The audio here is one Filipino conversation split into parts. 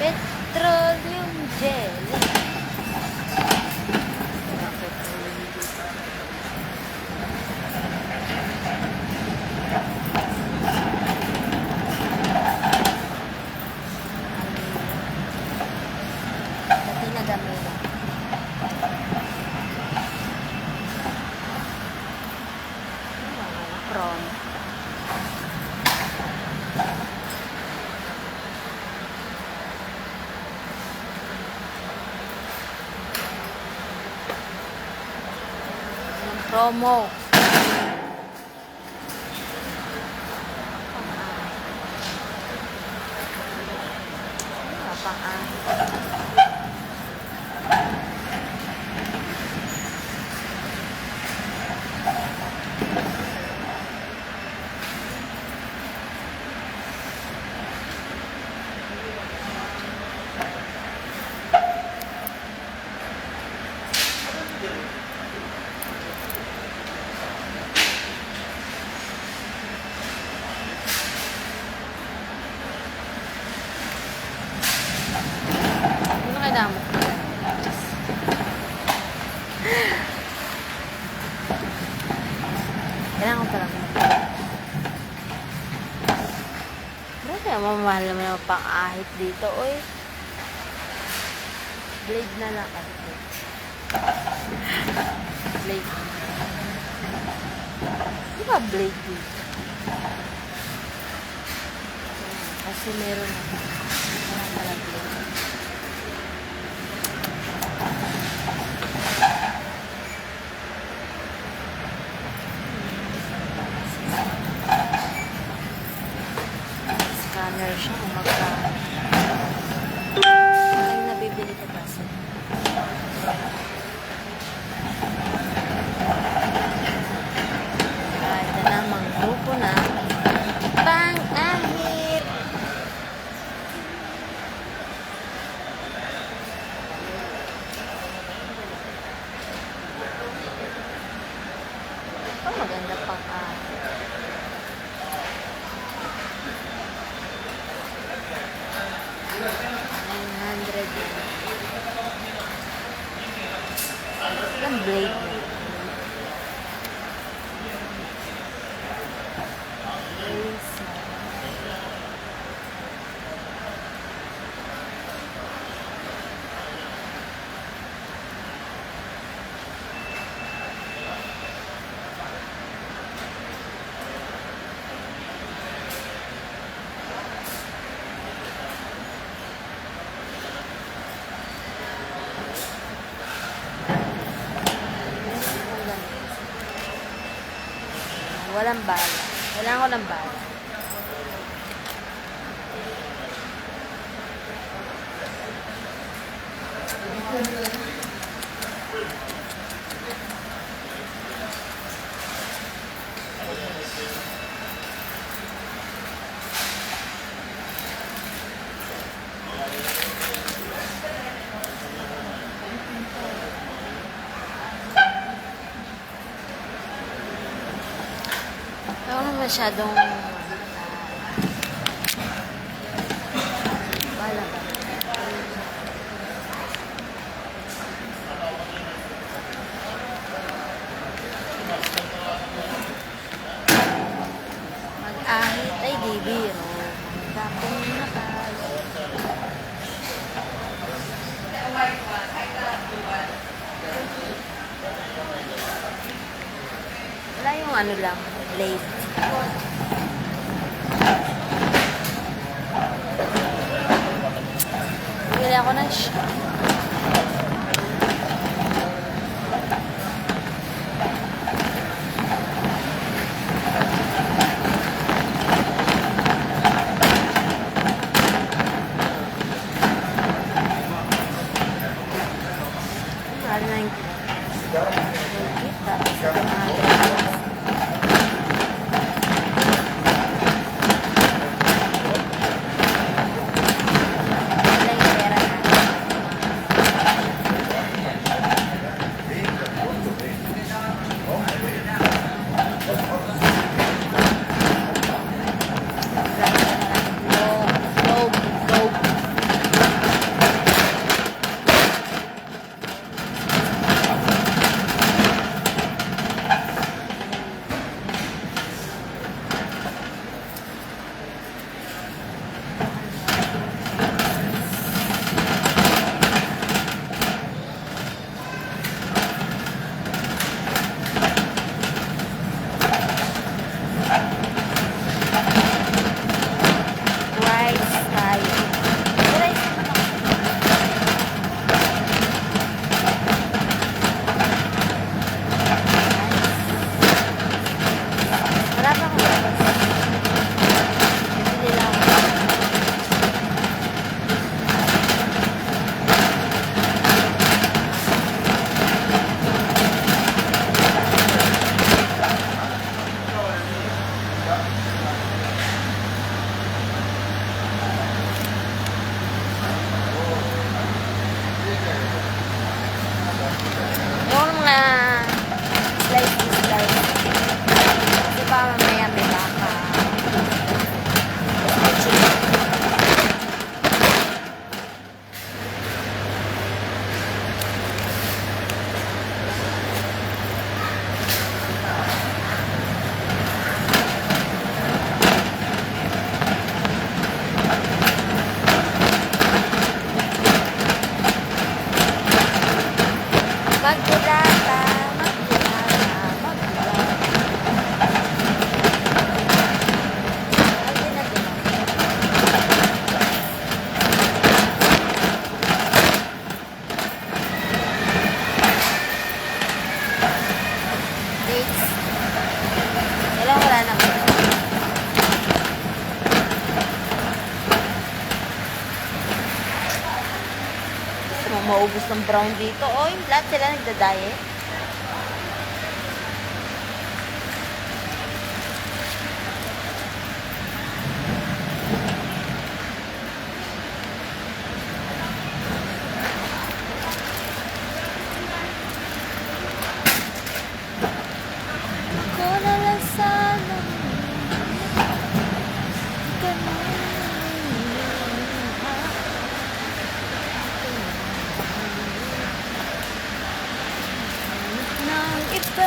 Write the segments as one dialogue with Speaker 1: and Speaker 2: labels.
Speaker 1: Petroleum jelly. Dati na gamila. Prawn. Promo. Ano kailangan mo? Kailangan ko talaga. Grabe, mamahal naman yung pang-ahit dito, oy. Blade na lang. Blade. Di ba blade dito? Kasi meron ako. Meron pala blade. Scanner siya kung magkano. Ay, nabibili ko kasi. Ito na, mga grupo na pang-ahit. Ito maganda pang-ahit. Ang blade na. Walang bala. Kailangan ko ng bala. Ako na masyadong wala ba? Mag-ahit ay di biro. Tapong nakalo. Wala yung ano lang, blade. Bili ako ng siya. Mahal na yung Magdilata, magdilata, magdilata. Ay, na din. Dates. Kailan wala na ko. Maubos ng brown dito. Oh, yung lahat sila nagda-diet. Ako na lang sana ng iba narito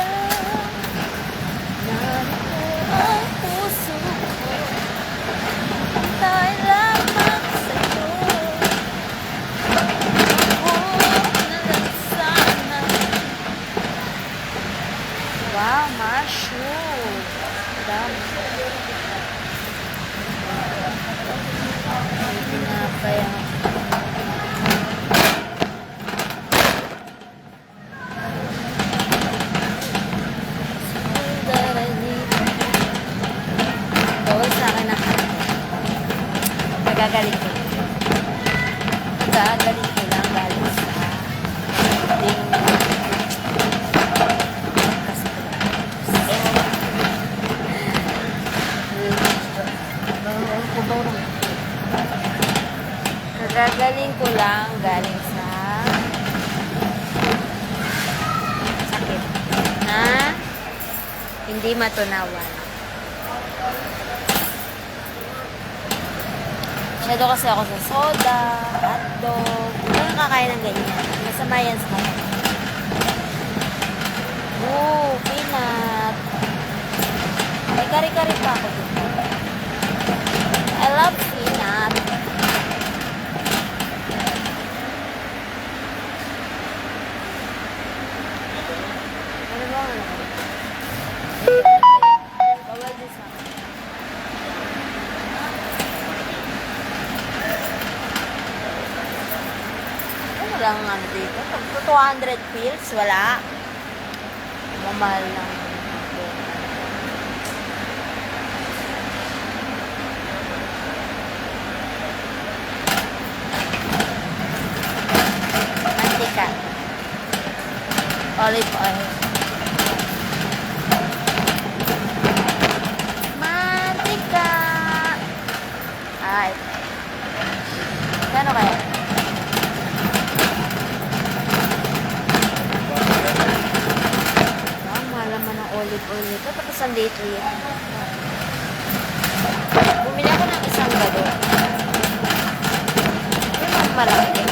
Speaker 1: ang puso ko tayo lamang sa'yo ako na lang sana. Wow, mushroom dami hindi na kaya gagaling ko. Gagaling ko lang galing sa ding gagaling ko lang galing sa sakit na hindi matunawan. Masyado kasi ako sa soda, hotdog. Hindi ko nakakain ng ganyan. Masama yan sa mga. Ooh, peanut. May kari-kari pa ako dito. I love peanut. Ano ba? Bawal din sa akin. Lang ano dito. 200 pills, wala. Mamahal lang. Mantika. Olive oil. Mantika. Ay. Gano kaya? Olive oil nito. Tapos ang dito yan. Bumili ako ng isang gado. Yung mas malaki.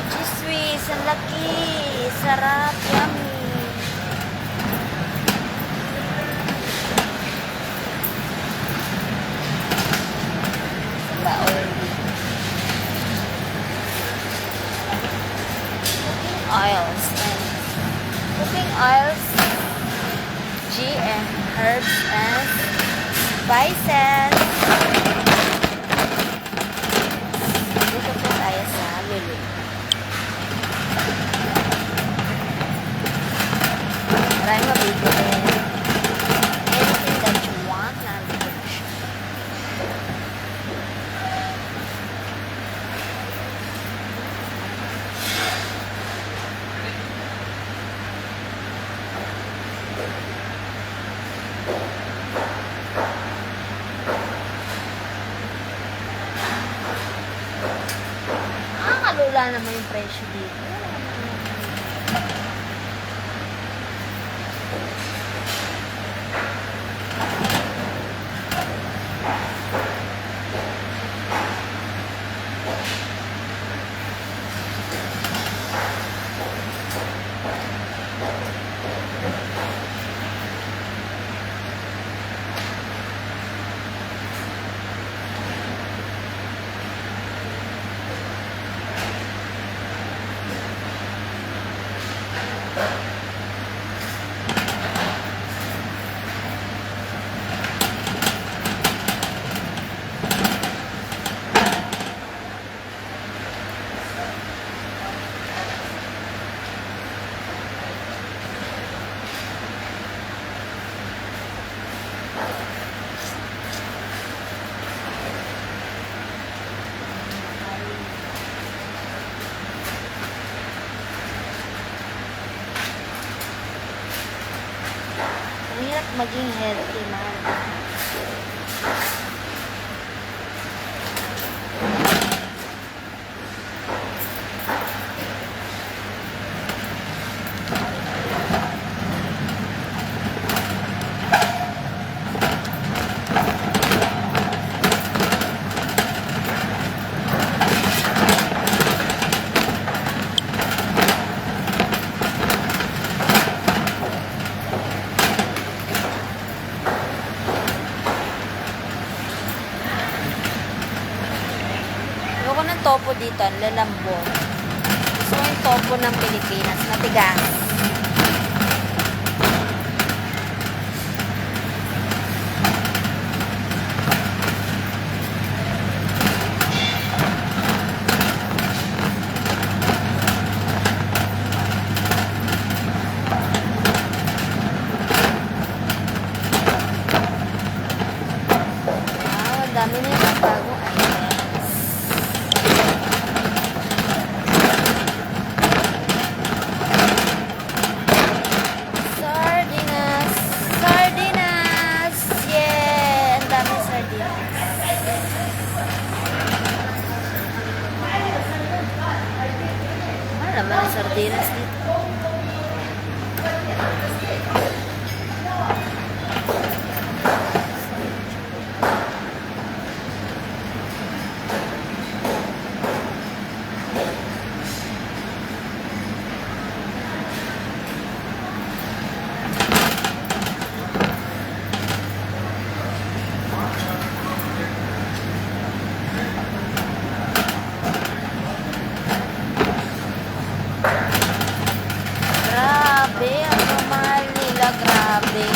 Speaker 1: Cheese whiz. Ang laki. Sarap. Yummy. Oils and cooking oils, GM herbs and spices. Dito po tayo sa Lulu. Maraming mabibili. Anything that you want, nandito na siya. Nakakalula naman yung presyo dito. Mahirap maging healthy, mahal. Ayoko ng topo dito, ang lalambot. Gusto ko yung topo ng Pilipinas, matigas. Wow, ang dami na yung bagong items. Sardinas! Sardinas! Yeah! Ang dami sardinas. Ano naman ang sardinas dito? Grabe, ang mamahal nila, grabe.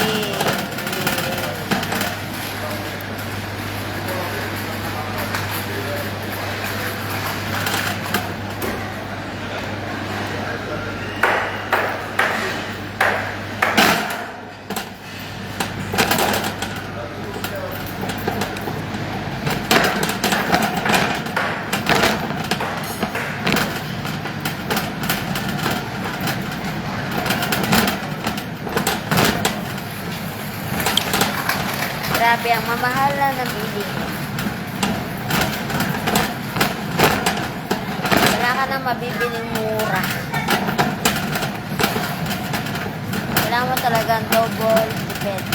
Speaker 1: Grabe, ang mamahal na ng bilihin. Wala ka nang mabibiling mura. Kailangan mo talagang double depend.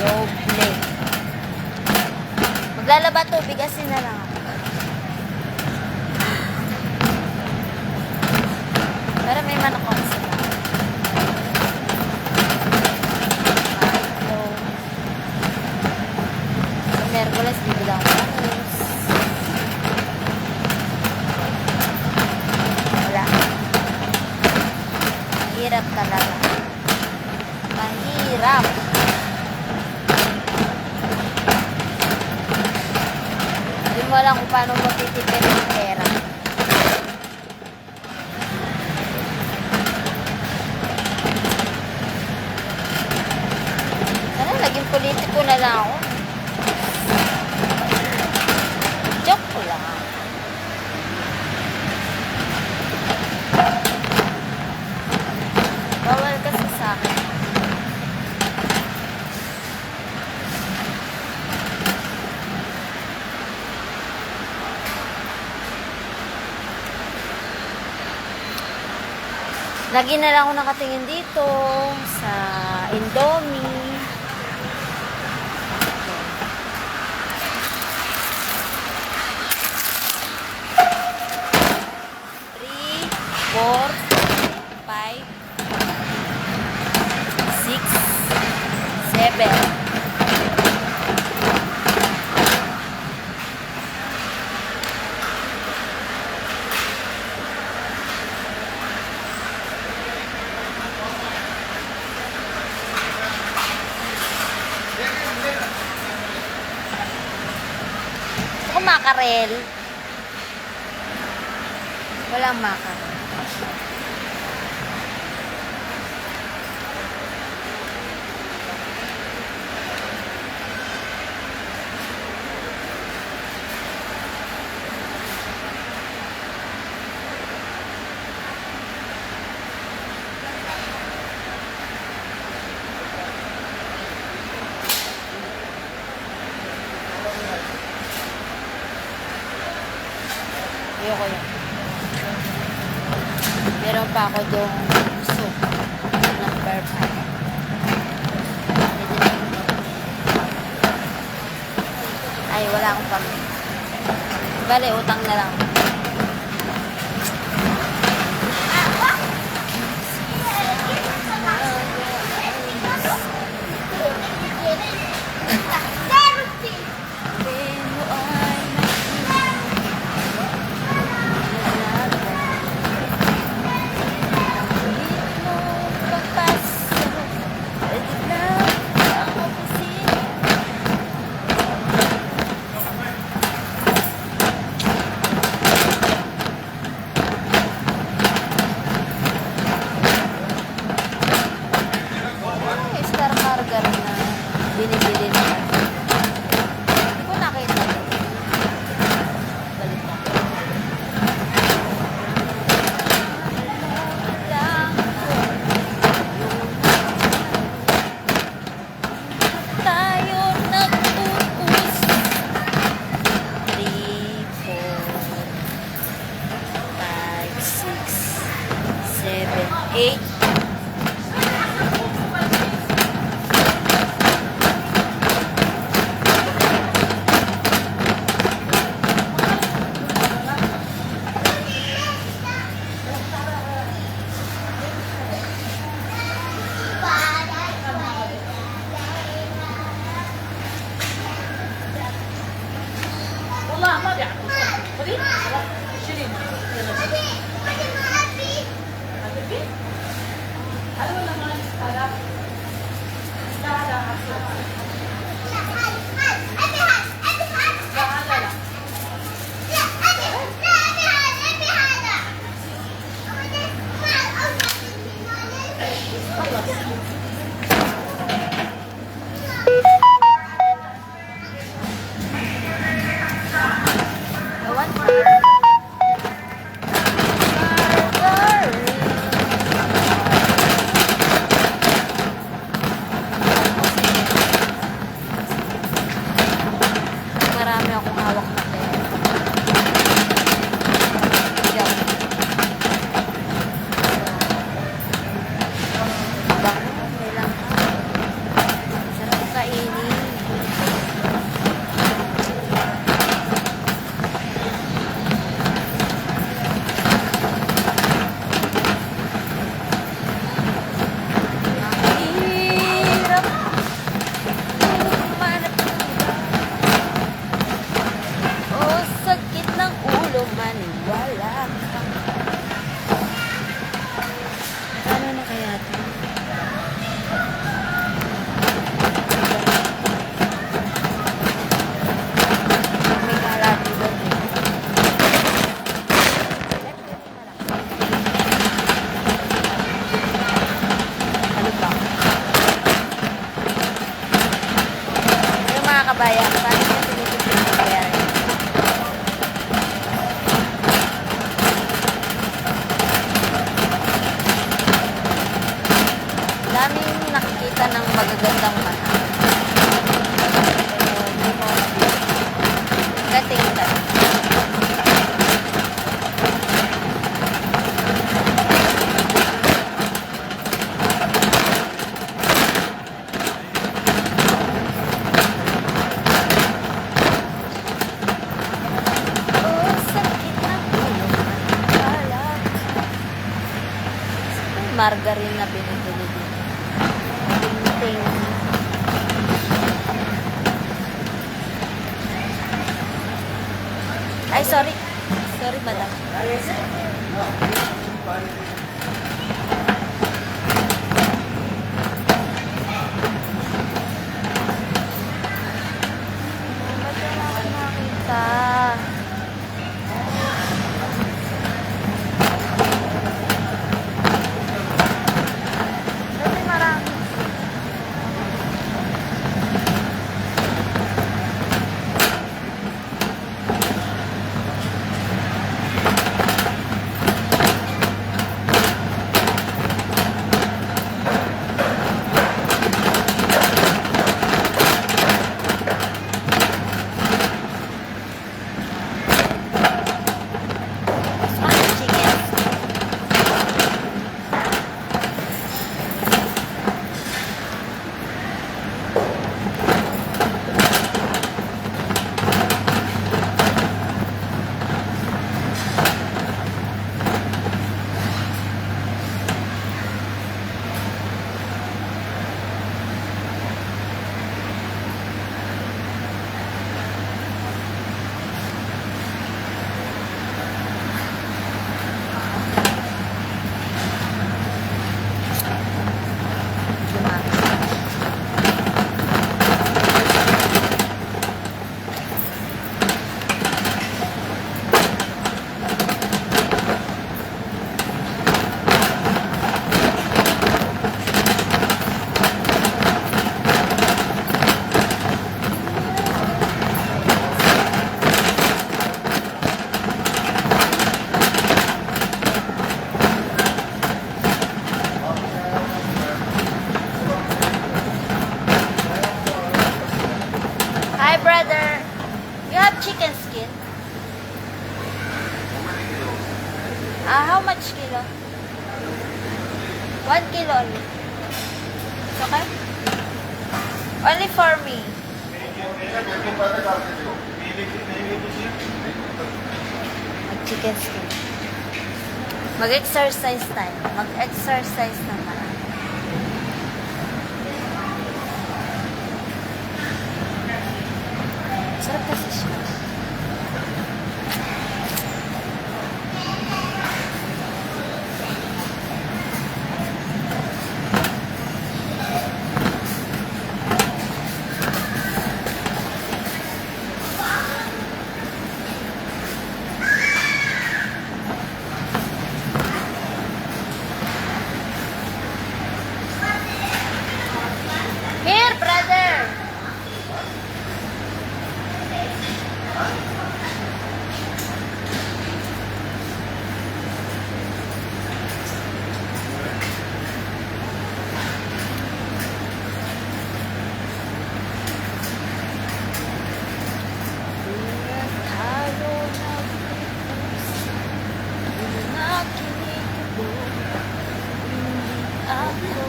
Speaker 1: Double. Maglalaba tubig, asin na lang ako. Pero may manok ako sa bahay. Merkules, bibilang ko bangus. Wala. Mahirap talaga. Mahirap. Hindi mo alam kung paano matitipid ng pera. Sana naging politiko na lang ako. Joke ko lang. Bawal kasi sa akin. Lagi na lang ako nakatingin dito sa Indomie. 4, 5, 6, 7. Ako makarel. Walang makarel. Ayoko yun. Meron pa ako doon soup. Number 5. Ay, wala akong pamilya. Bale, utang na lang. Star Margarine na binibili naman. Hindi ko nakita. Balik na. Tayo nag-uus. 3, 4, 5, 6, 7, 8.
Speaker 2: والله ما بيعرفوا خذي شيلين هذا ولا ما هذا لا هذا
Speaker 1: Marami akong hawak na pera. Bango, may langka. Sarap kainin. Hirap humanap ng o sakit ng ulo, maniwala ka. Paano na kaya ito? May kalati doon eh. Ano ba? Yung mga kabayan, paano na tinitipid ng kabayan? Daming nakikita ng magagandang mata. Pero hindi mo katingnan. Oh, sakit ng ulo. Wala. Margarine na binibili dito. Ting. Ay, sorry. Sorry, madam. Ba't wala akong nakita? Kasi marami. have chicken skin? How much kilo? 1 kilo only. It's okay? Only for me. Mag-chicken skin. Mag-exercise tayo. Mag-exercise naman. Sarap kasi siya. Here, brother! Tayo nagpipus, hindi na kinikibo, hindi ako.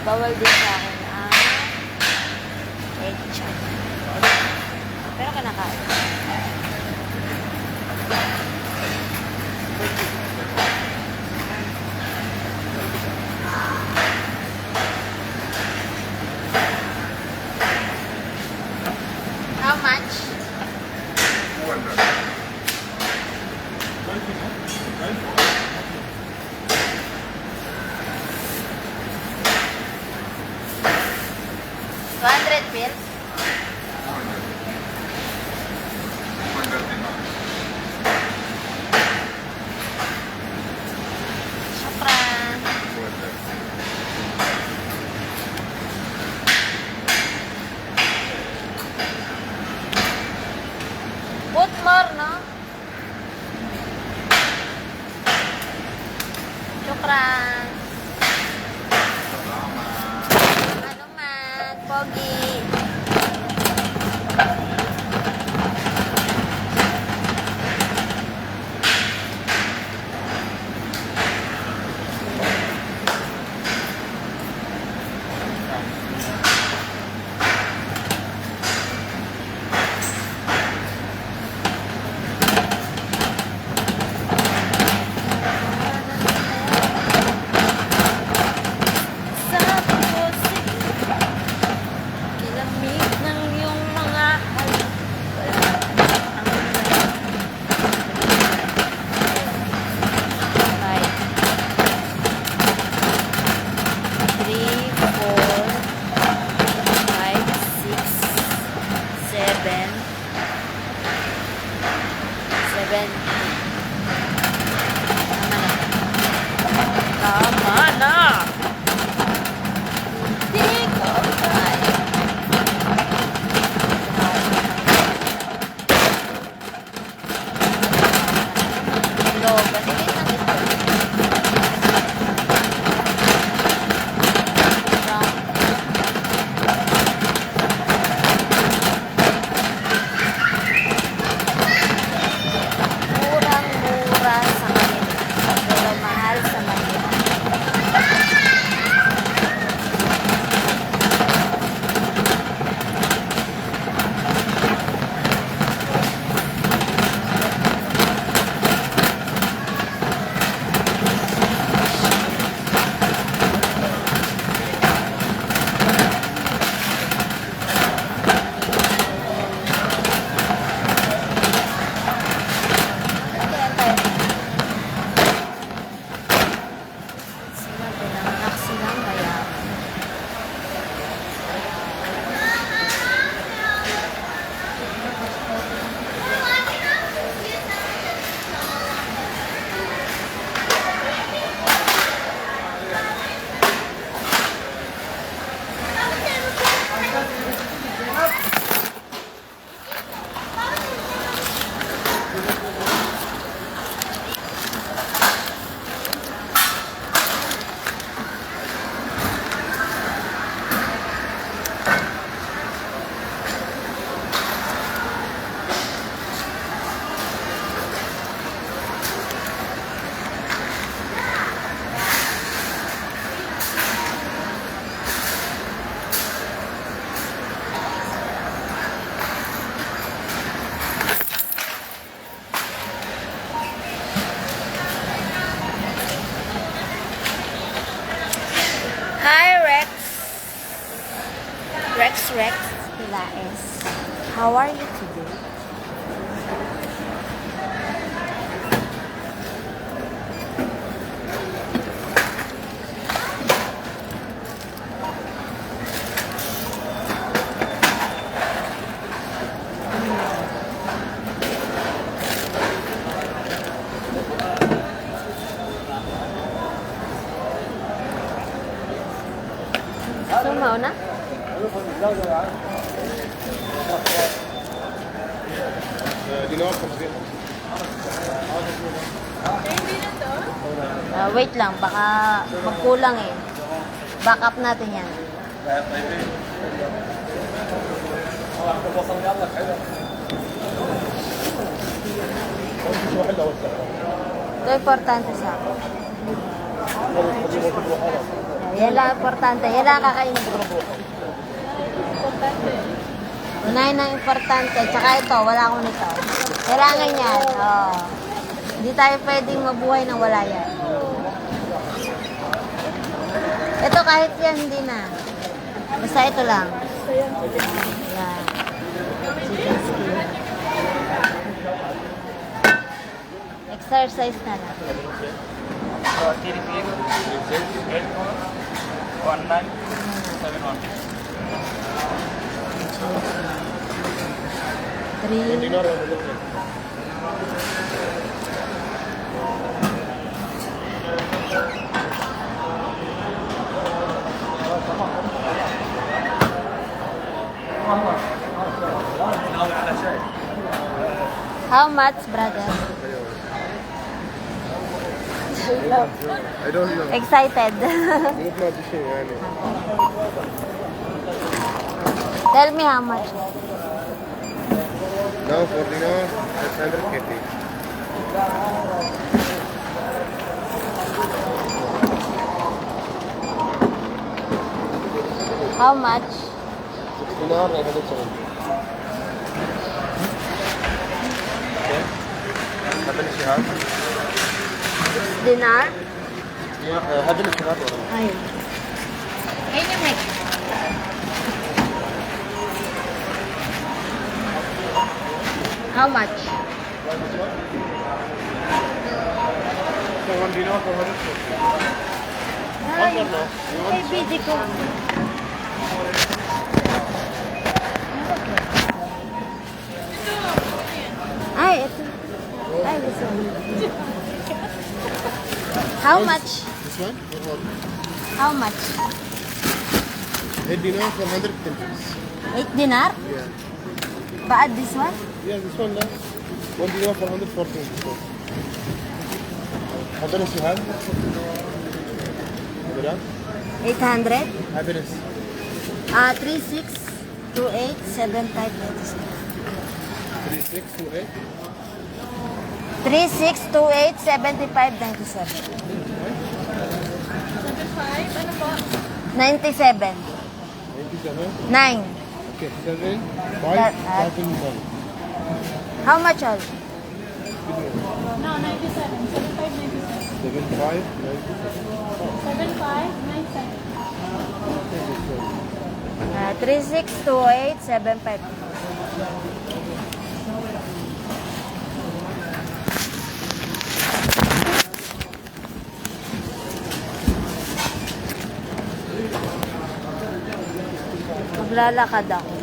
Speaker 1: Bawal din sa akin ang ketchup. Pero kinakain. How much? 200 pills? Syukran. Put more, no? Syukran. Ano man, pogi. Rex Pilaes. How are you today? Sumaw na? Wait lang, baka magkulang eh. Back up natin yan. Ito importante sa akin. Yan lang importante. Yan lang kakainin ko. Unahin ang importante. Tsaka ito, wala akong nito. Kailangan yan. Oh. Hindi tayo pwedeng mabuhay nang wala yan. Ito kahit yan, hindi na. Basta ito lang. Yan. Chicken skin. Exercise na lang. 3. How much, brother?
Speaker 3: I don't know.
Speaker 1: Excited.
Speaker 3: مو بشيء يعني.
Speaker 1: Tell me how much.
Speaker 3: Now for dinner 600 KT.
Speaker 1: How much?
Speaker 3: 6 dinar 170. Okay. هذا الشهاد.
Speaker 1: Dinar?
Speaker 3: هذا الشهاد ولا؟
Speaker 1: Ayun. Ayun yung next. How much?
Speaker 3: So 1 dinar for 140.
Speaker 1: Ay, ay, busy ko. Ay, ito. Ay, this one. How much?
Speaker 3: This one? Or
Speaker 1: How much?
Speaker 3: 8 dinar for 100 dirhams.
Speaker 1: 8 dinar?
Speaker 3: Yeah.
Speaker 1: Baad this one?
Speaker 3: Yeah, this one now. 1 dinar for 114. This one. هذا الشهاد. هذا
Speaker 1: 800?
Speaker 3: happiness.
Speaker 1: 362875.
Speaker 3: 3628.
Speaker 1: 36287597. 97.
Speaker 3: 97.
Speaker 1: 9.
Speaker 3: Okay, 7,
Speaker 1: That-
Speaker 3: 5, 7.
Speaker 1: How much all?
Speaker 2: No, 97. 75, 97.
Speaker 3: 7, 5,
Speaker 2: 75, 97.
Speaker 1: 362875. Maglalakad ako.